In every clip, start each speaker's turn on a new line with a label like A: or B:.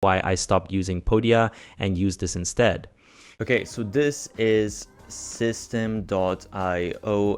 A: why I stopped using Podia and used this instead. Okay, so this is system.io,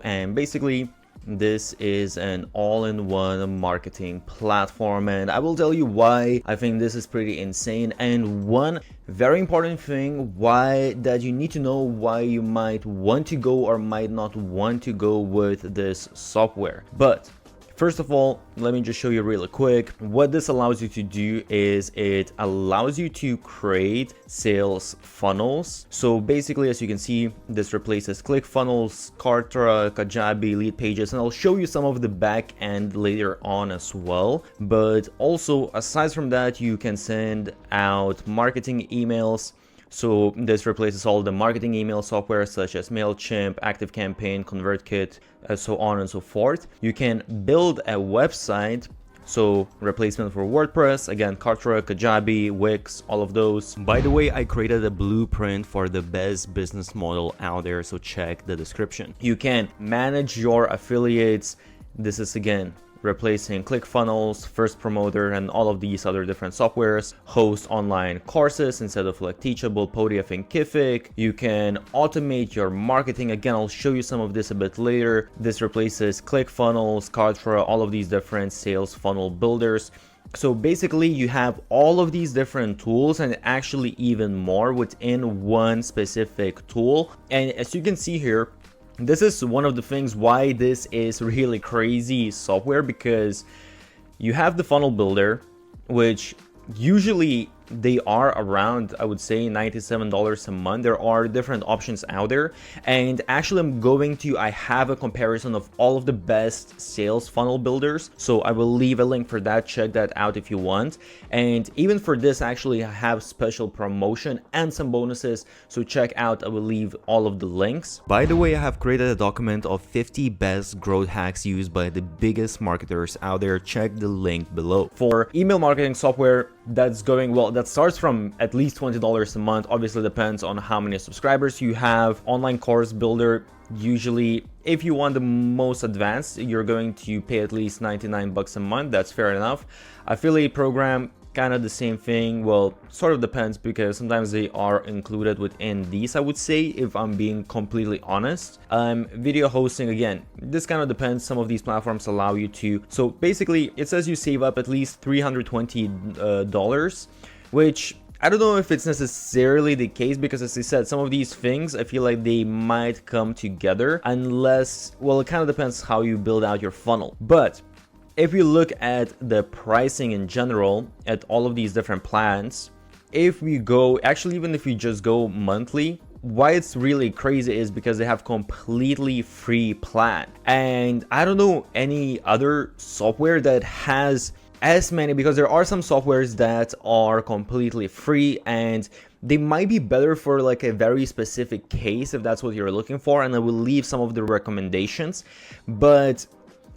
A: and basically this is an all-in-one marketing platform, and I will tell you why I think this is pretty insane. And one very important thing why that you need to know why you might want to go or might not want to go with this software. But first of all, let me just show you really quick. What this allows you to do is it allows you to create sales funnels. So basically, as you can see, this replaces ClickFunnels, Kartra, Kajabi, lead pages, and I'll show you some of the back end later on as well. But also, aside from that, you can send out marketing emails. So this replaces all the marketing email software such as MailChimp, ActiveCampaign, ConvertKit, so on and so forth. You can build a website, so replacement for WordPress, again, Kartra, Kajabi, Wix, all of those. By the way, I created a blueprint for the best business model out there, so check the description. You can manage your affiliates. This is again replacing ClickFunnels, First Promoter, and all of these other different softwares. Host online courses instead of like Teachable, Podia, Thinkific. You can automate your marketing. Again, I'll show you some of this a bit later. This replaces ClickFunnels, Kartra, all of these different sales funnel builders. So basically you have all of these different tools and actually even more within one specific tool. And as you can see here, this is one of the things why this is really crazy software, because you have the funnel builder, which usually they are around, I would say, $97 a month. There are different options out there, and actually I have a comparison of all of the best sales funnel builders, so I will leave a link for that. Check that out if you want. And even for this, actually I have special promotion and some bonuses, so check out. I will leave all of the links. By the way, I have created a document of 50 best growth hacks used by the biggest marketers out there. Check the link below. For email marketing software, that's going well. That starts from at least $20 a month. Obviously depends on how many subscribers you have. Online course builder, usually if you want the most advanced, you're going to pay at least 99 bucks a month. That's fair enough. Affiliate program, kind of the same thing. Well, sort of depends, because sometimes they are included within these, I would say, if I'm being completely honest. Video hosting, again, this kind of depends. Some of these platforms allow you to. So basically it says you save up at least $320, which I don't know if it's necessarily the case, because as I said, some of these things I feel like they might come together unless, well, it kind of depends how you build out your funnel. But if you look at the pricing in general at all of these different plans, if we go, actually even if you just go monthly, why it's really crazy is because they have completely free plan. And I don't know any other software that has as many, because there are some softwares that are completely free and they might be better for like a very specific case if that's what you're looking for, and I will leave some of the recommendations. But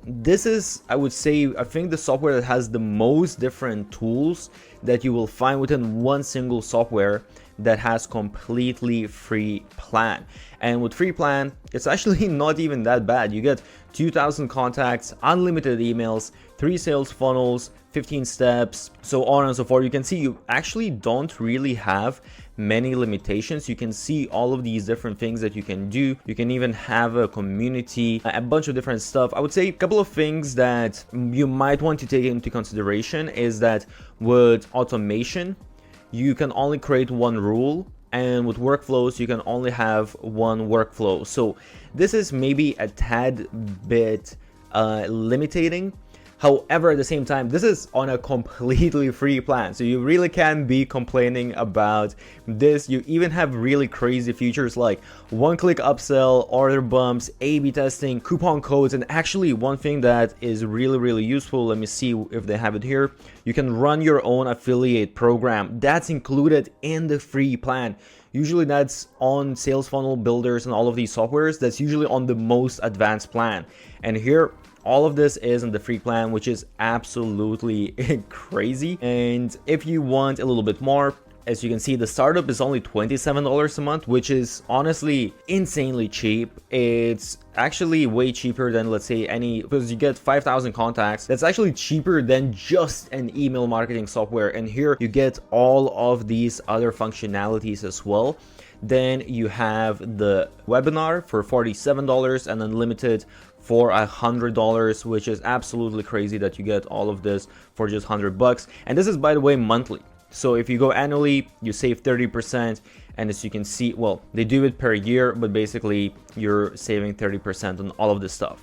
A: this is, I would say, I think the software that has the most different tools that you will find within one single software that has completely free plan. And with free plan, it's actually not even that bad. You get 2,000 contacts, unlimited emails, 3 sales funnels, 15 steps, so on and so forth. You can see you actually don't really have many limitations. You can see all of these different things that you can do. You can even have a community, a bunch of different stuff. I would say a couple of things that you might want to take into consideration is that with automation, you can only create one rule, and with workflows, you can only have one workflow. So this is maybe a tad bit limiting. However, at the same time, this is on a completely free plan, so you really can't be complaining about this. You even have really crazy features like one-click upsell, order bumps, A/B testing, coupon codes, and actually one thing that is really useful, let me see if they have it here, you can run your own affiliate program. That's included in the free plan. Usually that's on sales funnel builders and all of these softwares, that's usually on the most advanced plan. And here, all of this is in the free plan, which is absolutely crazy. And if you want a little bit more, As you can see, the startup is only $27 a month, which is honestly insanely cheap. It's actually way cheaper than, let's say, because you get 5,000 contacts. That's actually cheaper than just an email marketing software. And here you get all of these other functionalities as well. Then you have the webinar for $47 and unlimited for $100, which is absolutely crazy that you get all of this for just $100. And this is, by the way, monthly. So if you go annually, you save 30%. And as you can see, well, they do it per year, but basically you're saving 30% on all of this stuff.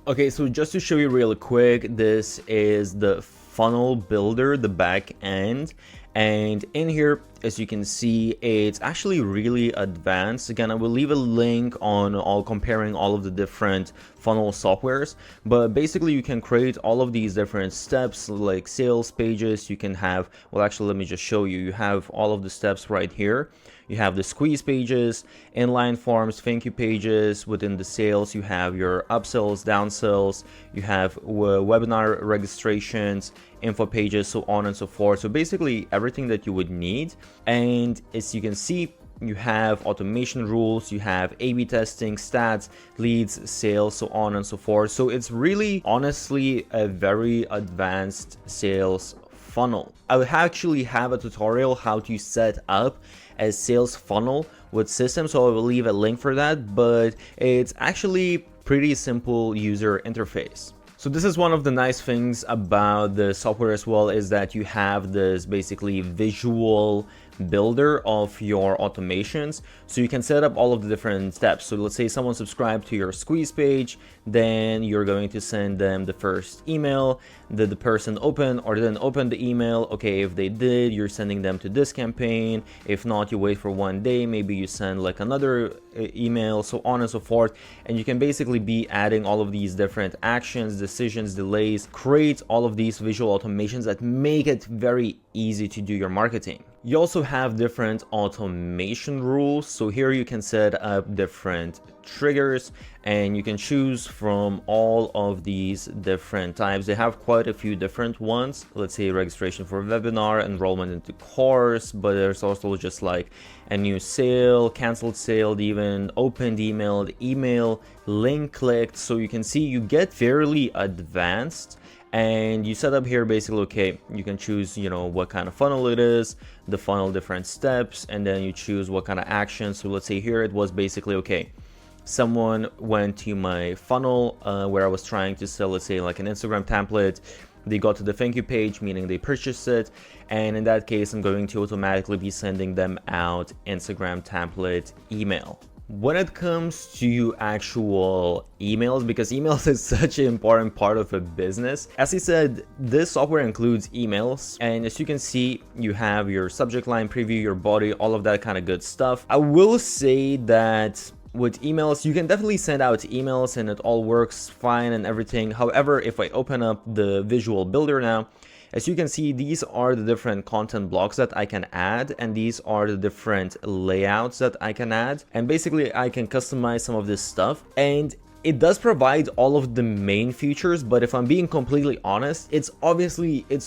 A: Okay, so just to show you really quick, this is the funnel builder, the back end. And in here, as you can see, it's actually really advanced. Again, I will leave a link on comparing all of the different funnel softwares, but basically you can create all of these different steps like sales pages. You can have, well, actually, let me just show you. You have all of the steps right here. You have the squeeze pages, inline forms, thank you pages. Within the sales, you have your upsells, downsells, you have webinar registrations, info pages, so on and so forth. So basically everything that you would need. And as you can see, you have automation rules, you have A/B testing, stats, leads, sales, so on and so forth. So it's really honestly a very advanced sales funnel. I would actually have a tutorial how to set up a sales funnel with systems, so I will leave a link for that, but it's actually pretty simple user interface. So this is one of the nice things about the software as well, is that you have this basically visual builder of your automations, so you can set up all of the different steps. So let's say someone subscribed to your squeeze page, then you're going to send them the first email. Did the person open or didn't open the email? Okay, if they did, you're sending them to this campaign. If not, you wait for 1 day, maybe you send like another email, so on and so forth. And you can basically be adding all of these different actions, decisions, delays, create all of these visual automations that make it very easy to do your marketing. You also have different automation rules. So here you can set up different triggers and you can choose from all of these different types. They have quite a few different ones. Let's say registration for a webinar, enrollment into course, but there's also just like a new sale, canceled sale, even opened email, link clicked. So you can see you get fairly advanced. And you set up here basically, okay, you can choose, you know, what kind of funnel it is, the funnel different steps, and then you choose what kind of action. So let's say here it was basically, okay, someone went to my funnel where I was trying to sell, let's say like an Instagram template. They got to the thank you page, meaning they purchased it. And in that case, I'm going to automatically be sending them out Instagram template email. When it comes to actual emails, because emails is such an important part of a business, as I said, this software includes emails, and as you can see, you have your subject line, preview, your body, all of that kind of good stuff. I will say that with emails, you can definitely send out emails and it all works fine and everything. However, if I open up the visual builder now, as you can see, these are the different content blocks that I can add, and these are the different layouts that I can add. And basically, I can customize some of this stuff. And it does provide all of the main features, but if I'm being completely honest, it's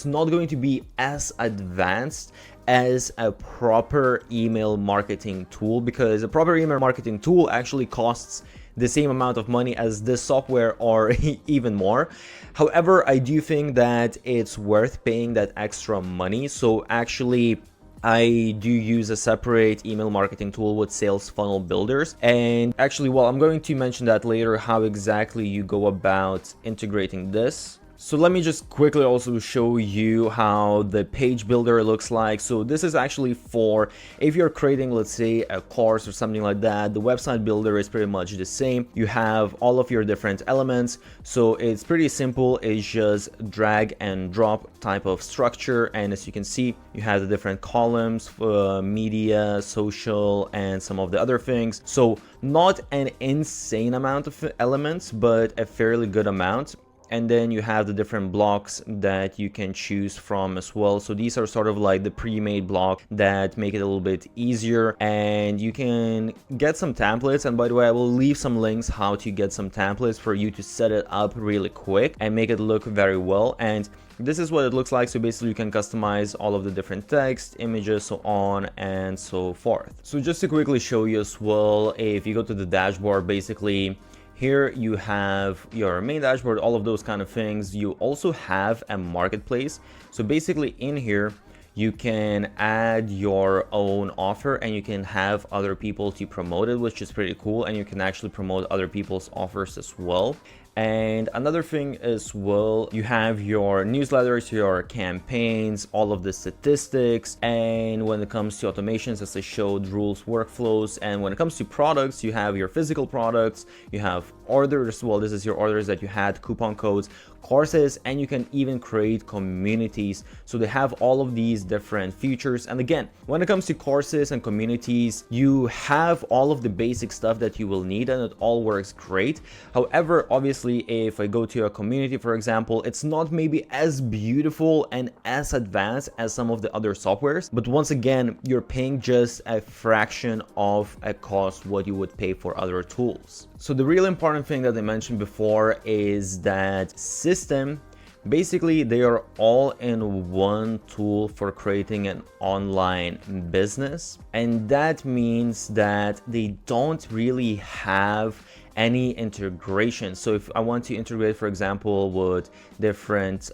A: not going to be as advanced as a proper email marketing tool, because a proper email marketing tool actually costs the same amount of money as this software or even more. However, I do think that it's worth paying that extra money. So actually, I do use a separate email marketing tool with sales funnel builders. And actually, well, I'm going to mention that later, how exactly you go about integrating this. So let me just quickly also show you how the page builder looks like. So this is actually for if you're creating, let's say, a course or something like that. The website builder is pretty much the same. You have all of your different elements. So it's pretty simple. It's just drag and drop type of structure. And as you can see, you have the different columns for media, social, and some of the other things. So not an insane amount of elements, but a fairly good amount. and then you have the different blocks that you can choose from as well. So these are sort of like the pre-made block that make it a little bit easier, and you can get some templates. And by the way, I will leave some links how to get some templates for you to set it up really quick and make it look very well. And this is what it looks like. So basically you can customize all of the different text, images, so on and so forth. So just to quickly show you as well, if you go to the dashboard, basically here you have your main dashboard, all of those kind of things. You also have a marketplace. So basically in here, you can add your own offer and you can have other people to promote it, which is pretty cool. And you can actually promote other people's offers as well. And another thing as well, you have your newsletters, your campaigns, all of the statistics. And when it comes to automations, as I showed, rules, workflows. And when it comes to products, you have your physical products, you have orders. Well, this is your orders that you had, coupon codes, courses, and you can even create communities. So they have all of these different features. And again, when it comes to courses and communities, you have all of the basic stuff that you will need, and it all works great. However, obviously, if I go to a community, for example, it's not maybe as beautiful and as advanced as some of the other softwares, but once again, you're paying just a fraction of a cost what you would pay for other tools. So the real important thing that I mentioned before is that system, basically they are all in one tool for creating an online business, and that means that they don't really have any integration. So if I want to integrate, for example, with different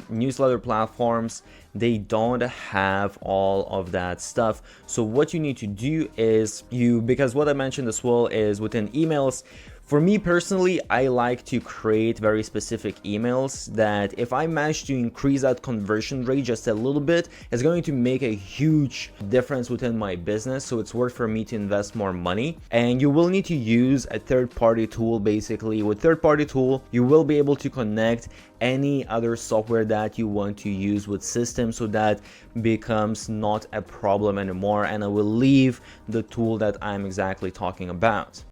A: newsletter platforms, they don't have all of that stuff. So what you need to do is because what I mentioned as well is within emails, for me personally, I like to create very specific emails that if I manage to increase that conversion rate just a little bit, it's going to make a huge difference within my business. So it's worth for me to invest more money. And you will need to use a third-party tool. Basically, with third-party tool, you will be able to connect any other software that you want to use with system, so that becomes not a problem anymore. And I will leave the tool that I'm exactly talking about.